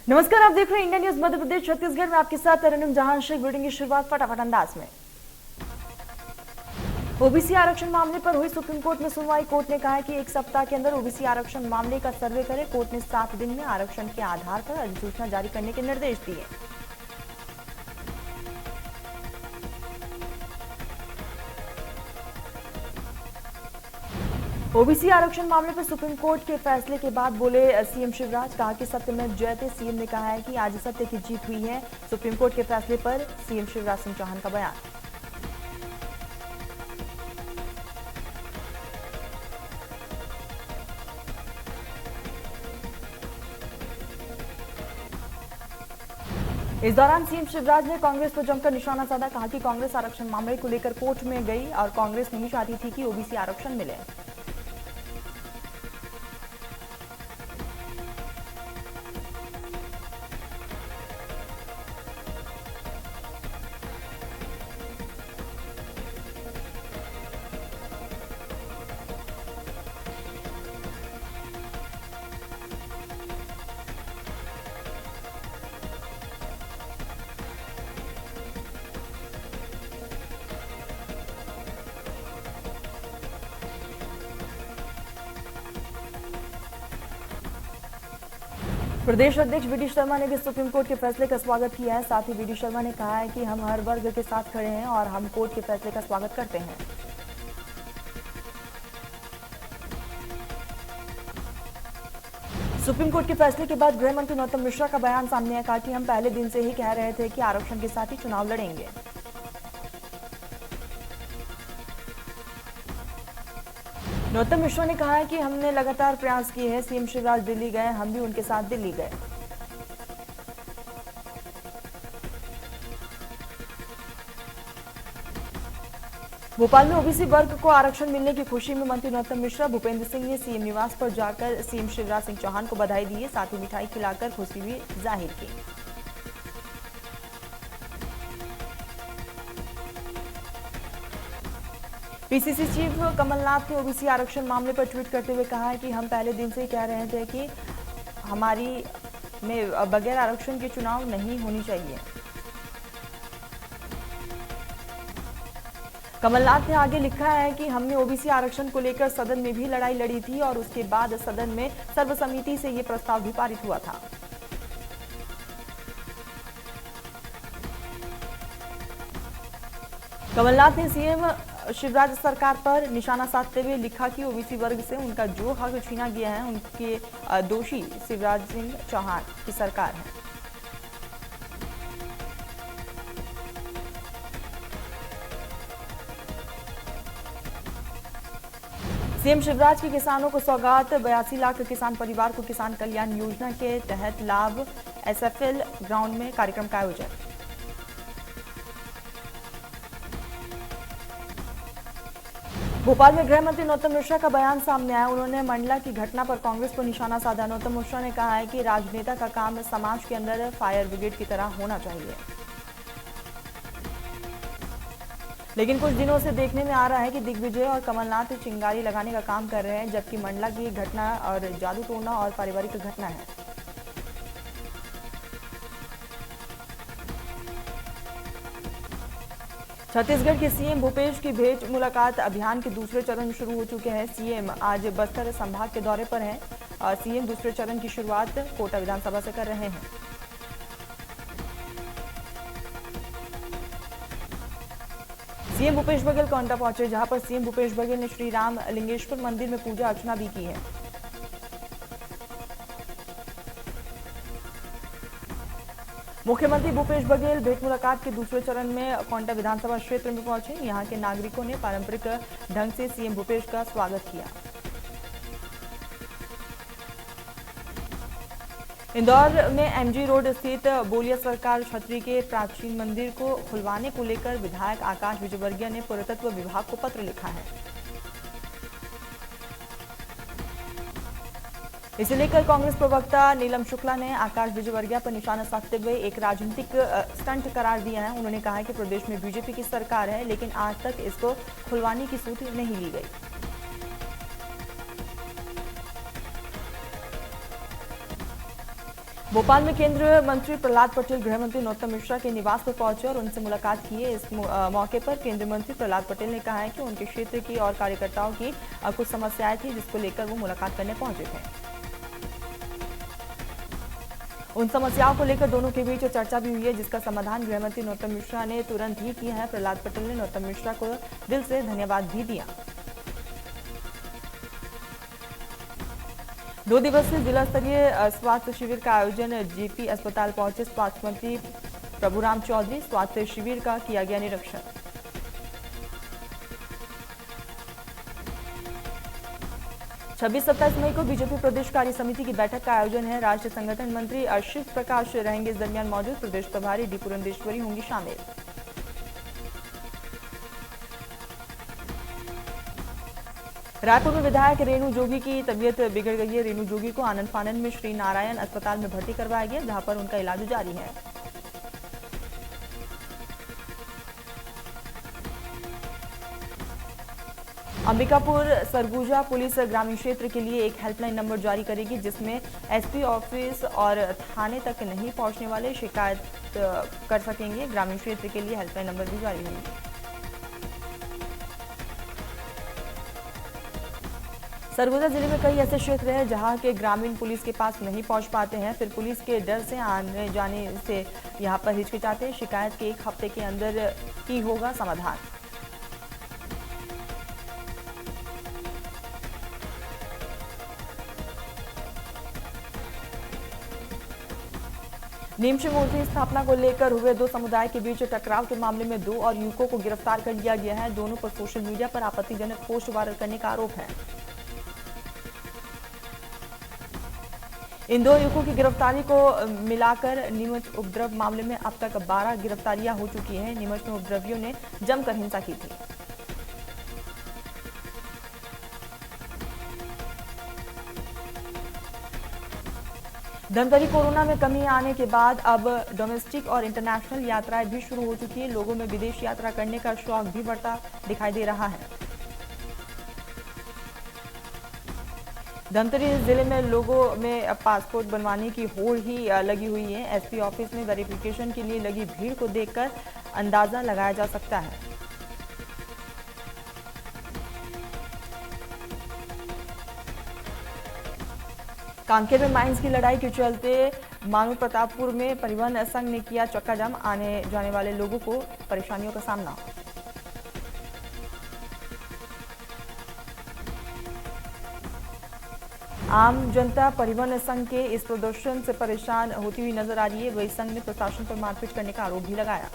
नमस्कार, आप देख रहे हैं इंडिया न्यूज मध्य प्रदेश छत्तीसगढ़ में। आपके साथ तरन्नुम जहां शेख। वीडियो की शुरुआत फटाफट अंदाज में। ओबीसी आरक्षण मामले पर हुई सुप्रीम कोर्ट में सुनवाई। कोर्ट ने कहा है कि एक सप्ताह के अंदर ओबीसी आरक्षण मामले का सर्वे करें। कोर्ट ने 7 दिन में आरक्षण के आधार पर अधिसूचना जारी करने के निर्देश दिए। ओबीसी आरक्षण मामले पर सुप्रीम कोर्ट के फैसले के बाद बोले सीएम शिवराज। कहा कि सत्यमेव जयते। सीएम ने कहा है कि आज सत्य की जीत हुई है। सुप्रीम कोर्ट के फैसले पर सीएम शिवराज सिंह चौहान का बयान। इस दौरान सीएम शिवराज ने कांग्रेस पर जमकर निशाना साधा। कहा कि कांग्रेस आरक्षण मामले को लेकर कोर्ट में गई और कांग्रेस नहीं चाहती थी कि ओबीसी आरक्षण मिले। प्रदेश अध्यक्ष वीडी शर्मा ने भी सुप्रीम कोर्ट के फैसले का स्वागत किया है। साथ ही वीडी शर्मा ने कहा है कि हम हर वर्ग के साथ खड़े हैं और हम कोर्ट के फैसले का स्वागत करते हैं। सुप्रीम कोर्ट के फैसले के बाद गृह मंत्री नरोत्तम मिश्रा का बयान सामने आया। कहा कि हम पहले दिन से ही कह रहे थे कि आरक्षण के साथ ही चुनाव लड़ेंगे। नरोत्तम मिश्रा ने कहा है कि हमने लगातार प्रयास किए हैं। सीएम शिवराज दिल्ली गए, हम भी उनके साथ दिल्ली गए। भोपाल में ओबीसी वर्ग को आरक्षण मिलने की खुशी में मंत्री नरोत्तम मिश्रा, भूपेंद्र सिंह ने सीएम निवास पर जाकर सीएम शिवराज सिंह चौहान को बधाई दी। साथ ही मिठाई खिलाकर खुशी भी जाहिर की। पीसीसी चीफ कमलनाथ ने ओबीसी आरक्षण मामले पर ट्वीट करते हुए कहा है कि हम पहले दिन से ही कह रहे थे कि हमारी में बगैर आरक्षण के चुनाव नहीं होनी चाहिए। कमलनाथ ने आगे लिखा है कि हमने ओबीसी आरक्षण को लेकर सदन में भी लड़ाई लड़ी थी और उसके बाद सदन में सर्वसम्मति से ये प्रस्ताव भी पारित हुआ था। कमलनाथ ने सीएम शिवराज सरकार पर निशाना साधते हुए लिखा कि ओबीसी वर्ग से उनका जो हक छीना गया है उनके दोषी शिवराज सिंह चौहान की सरकार है। सीएम शिवराज की किसानों को सौगात। 82 लाख किसान परिवार को किसान कल्याण योजना के तहत लाभ। एसएफएल ग्राउंड में कार्यक्रम का आयोजन। भोपाल में गृह मंत्री नरोत्तम मिश्रा का बयान सामने आया। उन्होंने मंडला की घटना पर कांग्रेस पर निशाना साधा। नरोत्तम मिश्रा ने कहा है कि राजनेता का काम समाज के अंदर फायर ब्रिगेड की तरह होना चाहिए, लेकिन कुछ दिनों से देखने में आ रहा है कि दिग्विजय और कमलनाथ चिंगारी लगाने का काम कर रहे हैं, जबकि मंडला की घटना और जादू टोना और पारिवारिक घटना है। छत्तीसगढ़ के सीएम भूपेश की भेंट मुलाकात अभियान के दूसरे चरण शुरू हो चुके हैं। सीएम आज बस्तर संभाग के दौरे पर हैं और सीएम दूसरे चरण की शुरुआत कोटा विधानसभा से कर रहे हैं। सीएम भूपेश बघेल कोंटा पहुंचे, जहां पर सीएम भूपेश बघेल ने श्री राम लिंगेश्वर मंदिर में पूजा अर्चना भी की है। मुख्यमंत्री भूपेश बघेल भेंट मुलाकात के दूसरे चरण में कोंटा विधानसभा क्षेत्र में पहुंचे। यहां के नागरिकों ने पारंपरिक ढंग से सीएम भूपेश का स्वागत किया। इंदौर में एमजी रोड स्थित बोलिया सरकार छत्री के प्राचीन मंदिर को खुलवाने को लेकर विधायक आकाश विजयवर्गीय ने पुरातत्व विभाग को पत्र लिखा है। इसे लेकर कांग्रेस प्रवक्ता नीलम शुक्ला ने आकाश विजयवर्गीय पर निशाना साधते हुए एक राजनीतिक स्टंट करार दिया है। उन्होंने कहा है कि प्रदेश में बीजेपी की सरकार है, लेकिन आज तक इसको खुलवाने की सूची नहीं ली गई। भोपाल में केंद्रीय मंत्री प्रहलाद पटेल गृह मंत्री नरोत्तम मिश्रा के निवास पर पहुंचे और उनसे मुलाकात की है। इस मौके पर केंद्रीय मंत्री प्रहलाद पटेल ने कहा है कि उनके क्षेत्र की और कार्यकर्ताओं की कुछ समस्याएं थी, जिसको लेकर वो मुलाकात करने पहुंचे थे। उन समस्याओं को लेकर दोनों के बीच चर्चा भी हुई है, जिसका समाधान गृह मंत्री नरोत्तम मिश्रा ने तुरंत ही किया है। प्रहलाद पटेल ने नरोत्तम मिश्रा को दिल से धन्यवाद भी दिया। 2 दिवसीय जिला स्तरीय स्वास्थ्य शिविर का आयोजन जेपी अस्पताल पहुंचे स्वास्थ्य मंत्री प्रभुराम चौधरी। स्वास्थ्य शिविर का किया गया निरीक्षण। 26-27 मई को बीजेपी प्रदेश कार्य समिति की बैठक का आयोजन है। राष्ट्रीय संगठन मंत्री शिव प्रकाश रहेंगे इस दरमियान मौजूद। प्रदेश प्रभारी डी पुरंदेश्वरी होंगी शामिल। रायपुर में विधायक रेणु जोगी की तबीयत बिगड़ गई है। रेणु जोगी को आनंद फानन में श्री नारायण अस्पताल में भर्ती करवाया गया, जहां पर उनका इलाज जारी है। अंबिकापुर सरगुजा पुलिस ग्रामीण क्षेत्र के लिए एक हेल्पलाइन नंबर जारी करेगी, जिसमें एसपी ऑफिस और थाने तक नहीं पहुंचने वाले शिकायत कर सकेंगे। ग्रामीण क्षेत्र के लिए हेल्पलाइन नंबर भी जारी होंगे। सरगुजा जिले में कई ऐसे क्षेत्र हैं जहां के ग्रामीण पुलिस के पास नहीं पहुंच पाते हैं, फिर पुलिस के डर से आने जाने से यहां पर हिचकिचाते हैं। शिकायत के 1 हफ्ते के अंदर ही होगा समाधान। नीमच मूर्ति स्थापना को लेकर हुए 2 समुदाय के बीच टकराव के मामले में 2 और युवकों को गिरफ्तार कर लिया गया है। दोनों पर सोशल मीडिया पर आपत्तिजनक पोस्ट वायरल करने का आरोप है। इन 2 युवकों की गिरफ्तारी को मिलाकर नीमच उपद्रव मामले में अब तक 12 गिरफ्तारियां हो चुकी हैं। नीमच में उपद्रवियों ने जमकर हिंसा की थी। धमतरी कोरोना में कमी आने के बाद अब डोमेस्टिक और इंटरनेशनल यात्राएं भी शुरू हो चुकी है। लोगों में विदेश यात्रा करने का शौक भी बढ़ता दिखाई दे रहा है। धमतरी जिले में लोगों में पासपोर्ट बनवाने की होड़ ही लगी हुई है। एसपी ऑफिस में वेरिफिकेशन के लिए लगी भीड़ को देखकर अंदाजा लगाया जा सकता है। कांकेर में माइंस की लड़ाई के चलते मानू प्रतापपुर में परिवहन संघ ने किया चक्का जाम। आने जाने वाले लोगों को परेशानियों का सामना। आम जनता परिवहन संघ के इस प्रदर्शन से परेशान होती हुई नजर आ रही है। वही संघ ने प्रशासन पर मारपीट करने का आरोप भी लगाया।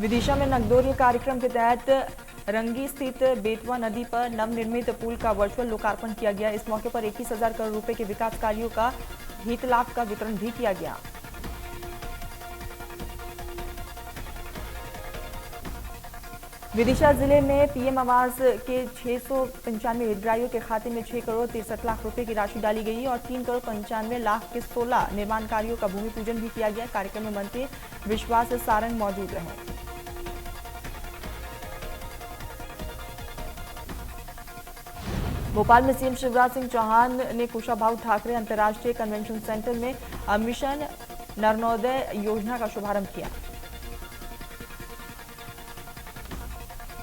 विदिशा में नगदौरी कार्यक्रम के तहत रंगी स्थित बेतवा नदी पर नवनिर्मित पुल का वर्चुअल लोकार्पण किया गया। इस मौके पर 21,000 करोड़ रुपए के विकास कार्यों का हित लाभ का वितरण भी किया गया। विदिशा जिले में पीएम आवास के 695 हितग्राहियों के खाते में 6 करोड़ 63 लाख रुपए की राशि डाली गई और 3 करोड़ 95 लाख के 16 निर्माण कार्यों का भूमि पूजन भी किया गया। कार्यक्रम में मंत्री विश्वास सारंग मौजूद रहे। भोपाल में सीएम शिवराज सिंह चौहान ने कुशाभाऊ ठाकरे अंतर्राष्ट्रीय कन्वेंशन सेंटर में मिशन नर्मोदय योजना का शुभारंभ किया।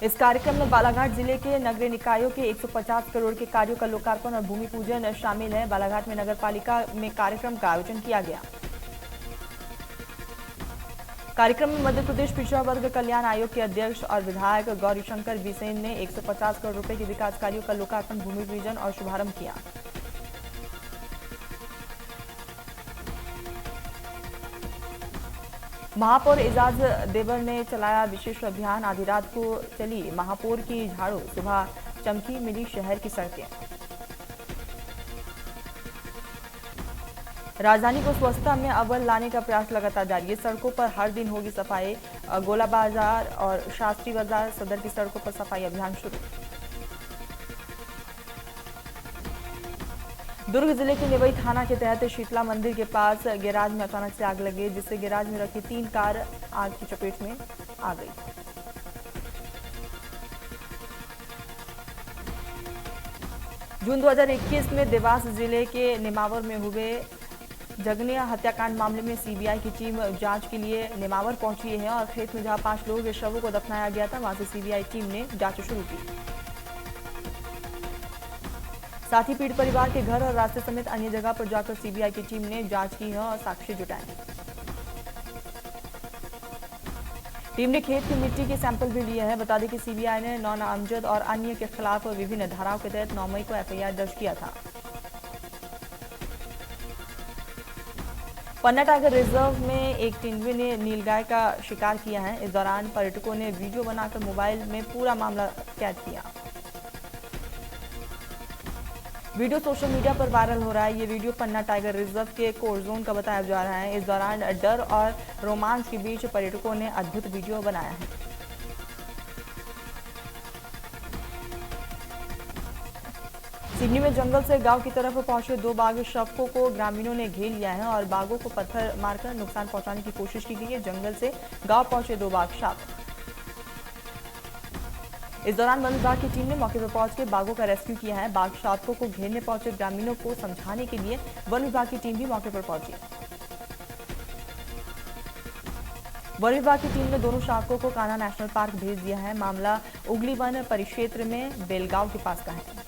इस कार्यक्रम में बालाघाट जिले के नगरीय निकायों के 150 करोड़ के कार्यों का लोकार्पण और भूमि पूजन शामिल है। बालाघाट में नगर पालिका में कार्यक्रम का आयोजन किया गया। कार्यक्रम में मध्य प्रदेश पिछड़ा वर्ग कल्याण आयोग के अध्यक्ष और विधायक गौरीशंकर बिसेन ने 150 करोड़ रुपए के विकास कार्यों का लोकार्पण, भूमि पूजन और शुभारंभ किया। महापौर एजाज देवर ने चलाया विशेष अभियान। आधी रात को चली महापौर की झाड़ू, सुबह चमकी मिली शहर की सड़कें। राजधानी को स्वच्छता में अव्वल लाने का प्रयास लगातार जारी है। सड़कों पर हर दिन होगी सफाई। गोला बाजार और शास्त्री बाजार सदर की सड़कों पर सफाई अभियान शुरू। दुर्ग जिले के निवई थाना के तहत शीतला मंदिर के पास गैराज में अचानक से आग लगी, जिससे गैराज में रखी 3 कार आग की चपेट में आ गई। जून 2021 में देवास जिले के नेमावर में हुए जघन्य हत्याकांड मामले में सीबीआई की टीम जांच के लिए नेमावर पहुंची है और खेत में जहां 5 लोगों के शवों को दफनाया गया था वहां से सीबीआई टीम ने जांच शुरू की। साथ ही पीड़ित परिवार के घर और रास्ते समेत अन्य जगह पर जाकर सीबीआई की टीम ने जांच की है और साक्ष्य जुटाए। टीम ने खेत की मिट्टी के सैंपल भी लिए हैं। बता दें कि सीबीआई ने 9 नामजद और अन्य के खिलाफ विभिन्न धाराओं के तहत 9 मई को एफआईआर दर्ज किया था। पन्ना टाइगर रिजर्व में एक तेंदुए ने नीलगाय का शिकार किया है। इस दौरान पर्यटकों ने वीडियो बनाकर मोबाइल में पूरा मामला कैद किया। वीडियो सोशल मीडिया पर वायरल हो रहा है। ये वीडियो पन्ना टाइगर रिजर्व के कोर जोन का बताया जा रहा है। इस दौरान डर और रोमांच के बीच पर्यटकों ने अद्भुत वीडियो बनाया है। सिडनी में जंगल से गांव की तरफ पहुंचे 2 बाघ शवकों को ग्रामीणों ने घेर लिया है और बाघों को पत्थर मारकर नुकसान पहुंचाने की कोशिश की गई है। जंगल से गांव पहुंचे 2 बाघ शावक। इस दौरान वन विभाग की टीम ने मौके पर पहुंच के बाघों का रेस्क्यू किया है। बाघ शावकों को घेरने पहुंचे ग्रामीणों को समझाने के लिए वन विभाग की टीम भी मौके पर पहुंची। वन विभाग की टीम ने दोनों शावकों को कान्हा नेशनल पार्क भेज दिया है। मामला उगली वन परिक्षेत्र में बेलगांव के पास का है।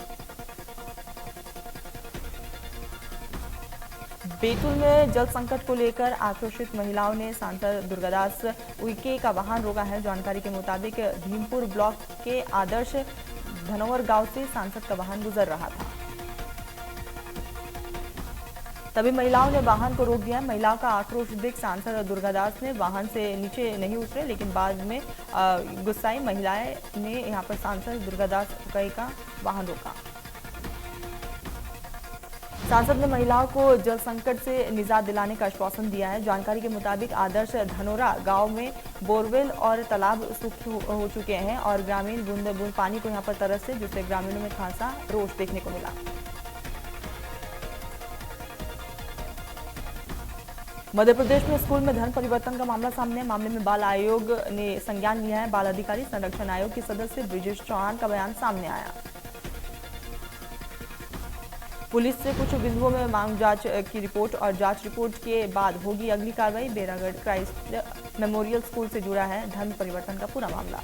बैतूल में जल संकट को लेकर आक्रोशित महिलाओं ने सांसद दुर्गादास उइके का वाहन रोका है। जानकारी के मुताबिक भीमपुर ब्लॉक के आदर्श धनोवर गांव से सांसद का वाहन गुजर रहा था। तभी महिलाओं ने वाहन को रोक दिया। महिलाओं का आक्रोश देख सांसद दुर्गादास ने वाहन से नीचे नहीं उतरे, लेकिन बाद में गुस्साई महिलाएं ने यहां पर सांसद दुर्गादास उइके का वाहन रोका। सांसद ने महिलाओं को जल संकट से निजात दिलाने का आश्वासन दिया है। जानकारी के मुताबिक आदर्श धनोरा गांव में बोरवेल और तालाब सूख हो चुके हैं और ग्रामीण बूंद बूंद पानी को यहां पर तरसे, जिससे ग्रामीणों में खासा रोष देखने को मिला। मध्य प्रदेश में स्कूल में धर्म परिवर्तन का मामला सामने है। मामले में बाल आयोग ने संज्ञान लिया है। बाल अधिकारी संरक्षण आयोग के सदस्य ब्रिजेश चौहान का बयान सामने आया। पुलिस से कुछ बिंदुओं में मांग जांच की रिपोर्ट और जांच रिपोर्ट के बाद होगी अगली कार्रवाई। बेरागढ़ क्राइस्ट मेमोरियल स्कूल से जुड़ा है धर्म परिवर्तन का पूरा मामला।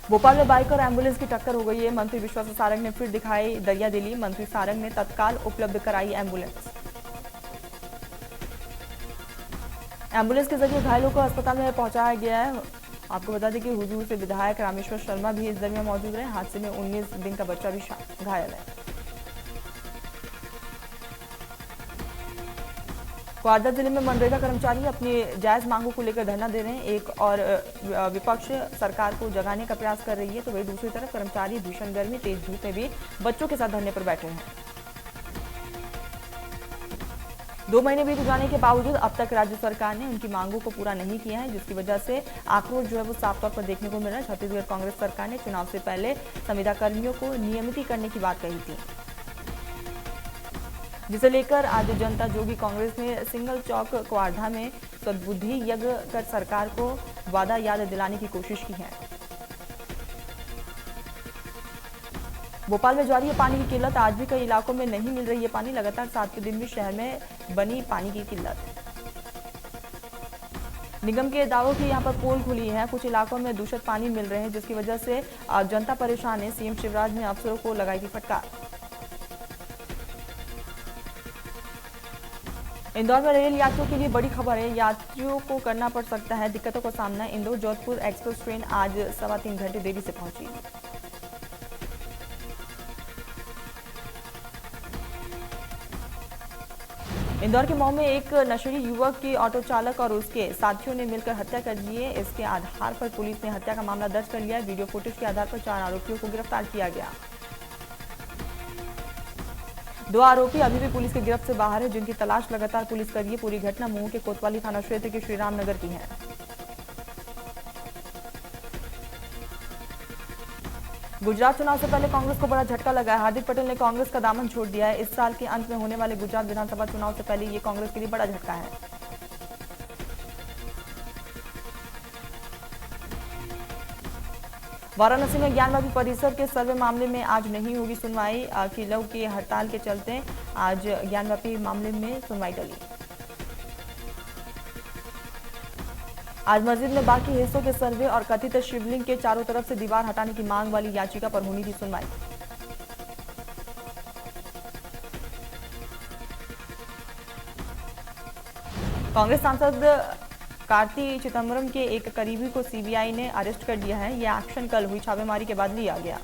भोपाल में बाइक और एम्बुलेंस की टक्कर हो गई है। मंत्री विश्वास सारंग ने फिर दिखाई दरिया दिली। मंत्री सारंग ने तत्काल उपलब्ध कराई एम्बुलेंस। एम्बुलेंस के जरिए घायलों को अस्पताल में पहुंचाया गया है। आपको बता दें कि हुजूर से विधायक रामेश्वर शर्मा भी इस दरमियान मौजूद रहे। हादसे में 19 दिन का बच्चा भी घायल है। क्वार्दा जिले में मनरेगा कर्मचारी अपनी जायज मांगों को लेकर धरना दे रहे हैं। एक और विपक्ष सरकार को जगाने का प्रयास कर रही है, तो वही दूसरी तरफ कर्मचारी भीषण गर्मी तेज धूप में भी बच्चों के साथ धरने पर बैठे हैं। 2 महीने बीत जाने के बावजूद अब तक राज्य सरकार ने उनकी मांगों को पूरा नहीं किया है, जिसकी वजह से आक्रोश जो है वो साफ तौर पर देखने को मिल रहा है। छत्तीसगढ़ कांग्रेस सरकार ने चुनाव से पहले संविदा कर्मियों को नियमित करने की बात कही थी, जिसे लेकर आज जनता जोगी कांग्रेस ने सिंगल चौक क्वार्धा में सद्बुद्धि यज्ञ कर सरकार को वादा याद दिलाने की कोशिश की है। भोपाल में जारी है पानी की किल्लत। आज भी कई इलाकों में नहीं मिल रही है पानी। लगातार 7वें दिन भी शहर में बनी पानी की किल्लत। निगम के दावों की यहां पर पोल खुली है। कुछ इलाकों में दूषित पानी मिल रहे हैं, जिसकी वजह से जनता परेशान है। सीएम शिवराज ने अफसरों को लगाई थी फटकार। इंदौर में रेल यात्रियों के लिए बड़ी खबर है। यात्रियों को करना पड़ सकता है दिक्कतों का सामना। इंदौर जोधपुर एक्सप्रेस ट्रेन आज 3.25 घंटे देरी से पहुंची। इंदौर के मऊ में एक नशेड़ी युवक की ऑटो चालक और उसके साथियों ने मिलकर हत्या कर दी है। इसके आधार पर पुलिस ने हत्या का मामला दर्ज कर लिया है। वीडियो फुटेज के आधार पर 4 आरोपियों को गिरफ्तार किया गया। 2 आरोपी अभी भी पुलिस की गिरफ्त से बाहर है, जिनकी तलाश लगातार पुलिस कर रही है। पूरी घटना मऊ के कोतवाली थाना क्षेत्र के श्रीराम नगर की है। गुजरात चुनाव से पहले कांग्रेस को बड़ा झटका लगा है। हार्दिक पटेल ने कांग्रेस का दामन छोड़ दिया है। इस साल के अंत में होने वाले गुजरात विधानसभा चुनाव से पहले ये कांग्रेस के लिए बड़ा झटका है। वाराणसी में ज्ञानवापी परिसर के सर्वे मामले में आज नहीं होगी सुनवाई। किलो की हड़ताल के चलते आज ज्ञानवापी मामले में सुनवाई टली। आज मस्जिद में बाकी हिस्सों के सर्वे और कथित शिवलिंग के चारों तरफ से दीवार हटाने की मांग वाली याचिका पर होनी थी सुनवाई। कांग्रेस सांसद कार्ति चिदंबरम के एक करीबी को सीबीआई ने अरेस्ट कर लिया है। यह एक्शन कल हुई छापेमारी के बाद लिया गया।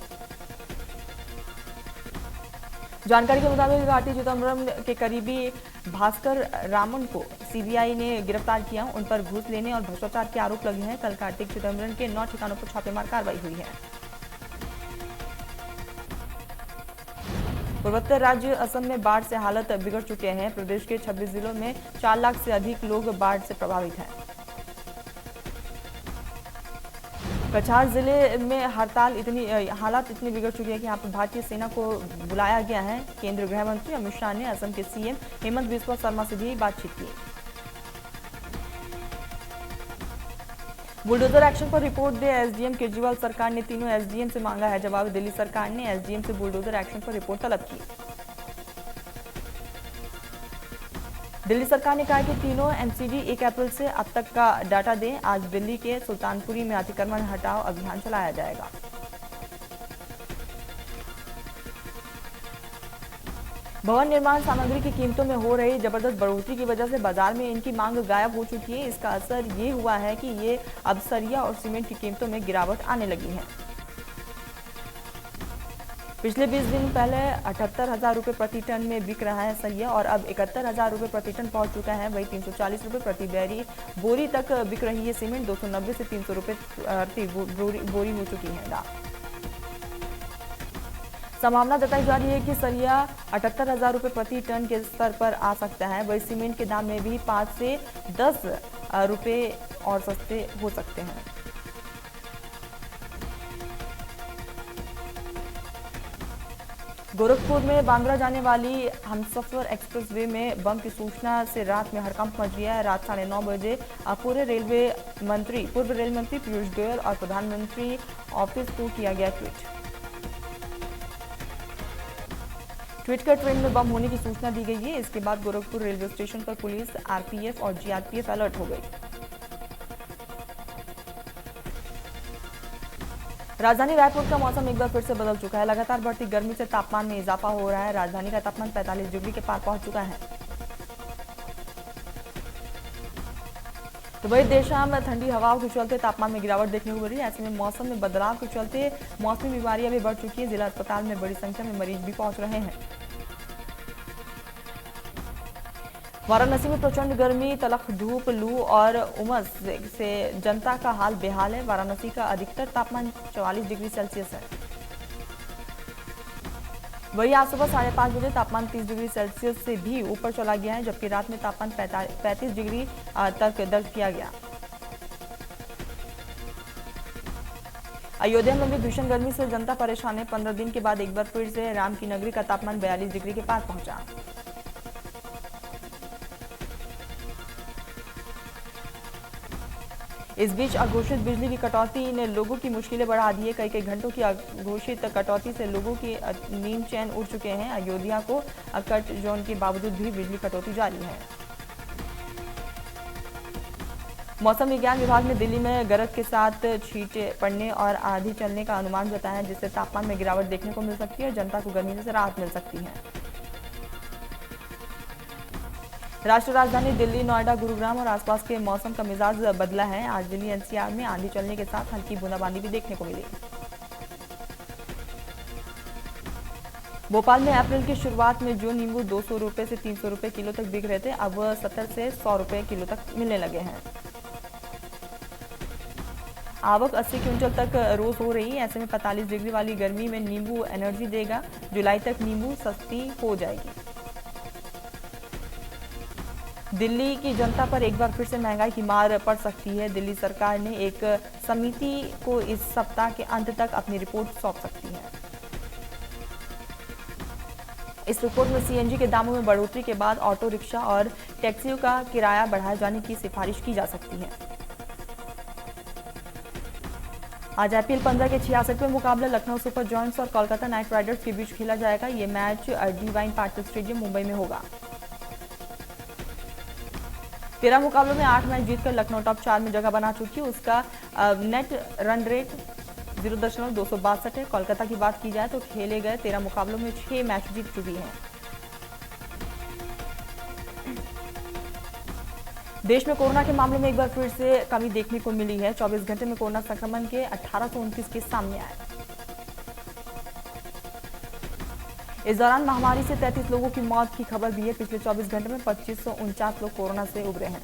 जानकारी के मुताबिक कार्ति चिदंबरम के करीबी भास्कर रामन को सीबीआई ने गिरफ्तार किया। उन पर घूस लेने और भ्रष्टाचार के आरोप लगे हैं। कल कार्तिक चिदंबरम के 9 ठिकानों पर छापेमार कार्रवाई हुई है। पूर्वोत्तर राज्य असम में बाढ़ से हालत बिगड़ चुके हैं। प्रदेश के 26 जिलों में 4 लाख से अधिक लोग बाढ़ से प्रभावित हैं। कछार जिले में हालात इतनी बिगड़ चुकी है कि यहाँ पर भारतीय सेना को बुलाया गया है। केंद्रीय गृह मंत्री अमित शाह ने असम के सीएम हेमंत बिस्वा शर्मा से भी बातचीत की। बुलडोजर एक्शन पर रिपोर्ट दे एसडीएम केजरीवाल। सरकार ने तीनों एसडीएम से मांगा है जवाब। दिल्ली सरकार ने एसडीएम से बुलडोजर एक्शन पर रिपोर्ट तलब की। दिल्ली सरकार ने कहा कि तीनों एमसीडी 1 अप्रैल से अब तक का डाटा दें। आज दिल्ली के सुल्तानपुरी में अतिक्रमण हटाओ अभियान चलाया जाएगा। भवन निर्माण सामग्री की कीमतों में हो रही जबरदस्त बढ़ोतरी की वजह से बाजार में इनकी मांग गायब हो चुकी है। इसका असर ये हुआ है कि ये अब सरिया और सीमेंट की कीमतों में गिरावट आने लगी है। पिछले 20 दिन पहले 78,000 रुपये प्रति टन में बिक रहा है सरिया और अब 71,000 रुपये प्रति टन पहुंच चुका है। वही 340 रुपये प्रति बोरी तक बिक रही है सीमेंट। 290 से 300 रुपये प्रति बोरी हो चुकी है। संभावना जताई जा रही है कि सरिया 78,000 रुपये प्रति टन के स्तर पर आ सकता है। वही सीमेंट के दाम में भी 5 से 10 रुपये और सस्ते हो सकते हैं। गोरखपुर में बांद्रा जाने वाली हमसफर एक्सप्रेसवे में बम की सूचना से रात में हड़कंप मच गया है। रात 9:30 बजे पूर्व रेल मंत्री पीयूष गोयल और प्रधानमंत्री ऑफिस को किया गया ट्वीट कर ट्रेन में बम होने की सूचना दी गई है। इसके बाद गोरखपुर रेलवे स्टेशन पर पुलिस, आरपीएफ और जीआरपीएफ अलर्ट हो गई। राजधानी रायपुर का मौसम एक बार फिर से बदल चुका है। लगातार बढ़ती गर्मी से तापमान में इजाफा हो रहा है। राजधानी का तापमान 45 डिग्री के पार पहुंच चुका है। तो वही देर शाम ठंडी हवाओं के चलते तापमान में गिरावट देखने को मिल रही है। ऐसे में मौसम में बदलाव के चलते मौसमी बीमारियां भी बढ़ चुकी है। जिला अस्पताल में बड़ी संख्या में मरीज भी पहुंच रहे हैं। वाराणसी में प्रचंड गर्मी, तलख धूप, लू और उमस से जनता का हाल बेहाल है। वाराणसी का अधिकतर तापमान 44 डिग्री सेल्सियस है। वही आज सुबह 5:30 बजे तापमान 30 डिग्री सेल्सियस से भी ऊपर चला गया है, जबकि रात में तापमान 35 डिग्री तक दर्ज किया गया। अयोध्या में भी भीषण गर्मी से जनता परेशान है। 15 दिन के बाद एक बार फिर से राम की नगरी का तापमान 42 डिग्री के पार पहुंचा। इस बीच अघोषित बिजली की कटौती ने लोगों की मुश्किलें बढ़ा दी है। कई घंटों की अघोषित कटौती से लोगों की नींद चैन उड़ चुके हैं। अयोध्या को कट जोन के बावजूद भी बिजली कटौती जारी है। मौसम विज्ञान विभाग ने दिल्ली में गरज के साथ छींटे पड़ने और आंधी चलने का अनुमान जताया है, जिससे तापमान में गिरावट देखने को मिल सकती है और जनता को गर्मी से राहत मिल सकती है। राष्ट्रीय राजधानी दिल्ली, नोएडा, गुरुग्राम और आसपास के मौसम का मिजाज बदला है। आज दिल्ली एनसीआर में आंधी चलने के साथ हल्की बूंदाबांदी भी देखने को मिली। भोपाल में अप्रैल की शुरुआत में जो नींबू 200 रुपए से 300 रुपए किलो तक बिक रहे थे, अब 70 से 100 रुपए किलो तक मिलने लगे हैं। आवक 80 क्विंटल तक रोज हो रही है। ऐसे में 45 डिग्री वाली गर्मी में नींबू एनर्जी देगा। जुलाई तक नींबू सस्ती हो जाएगी। दिल्ली की जनता पर एक बार फिर से महंगाई की मार पड़ सकती है। दिल्ली सरकार ने एक समिति को इस सप्ताह के अंत तक अपनी रिपोर्ट सौंप सकती है। इस रिपोर्ट में सीएनजी के दामों में बढ़ोतरी के बाद ऑटो रिक्शा और टैक्सियों का किराया बढ़ाए जाने की सिफारिश की जा सकती है। आज IPL 15 के 66वें मुकाबले लखनऊ सुपर जॉयंट्स और कोलकाता नाइट राइडर्स के बीच खेला जाएगा। ये match divine Patil stadium Mumbai में होगा। 13 मुकाबलों में 8 मैच जीतकर लखनऊ टॉप 4 में जगह बना चुकी है। उसका नेट रन रेट 0.262 है। कोलकाता की बात की जाए तो खेले गए 13 मुकाबलों में 6 मैच जीत चुकी है। देश में कोरोना के मामलों में एक बार फिर से कमी देखने को मिली है। 24 घंटे में कोरोना संक्रमण के 1829 केस सामने आए। इस दौरान महामारी से 33 लोगों की मौत की खबर भी है। पिछले 24 घंटे में 2549 लोग कोरोना से उबरे हैं।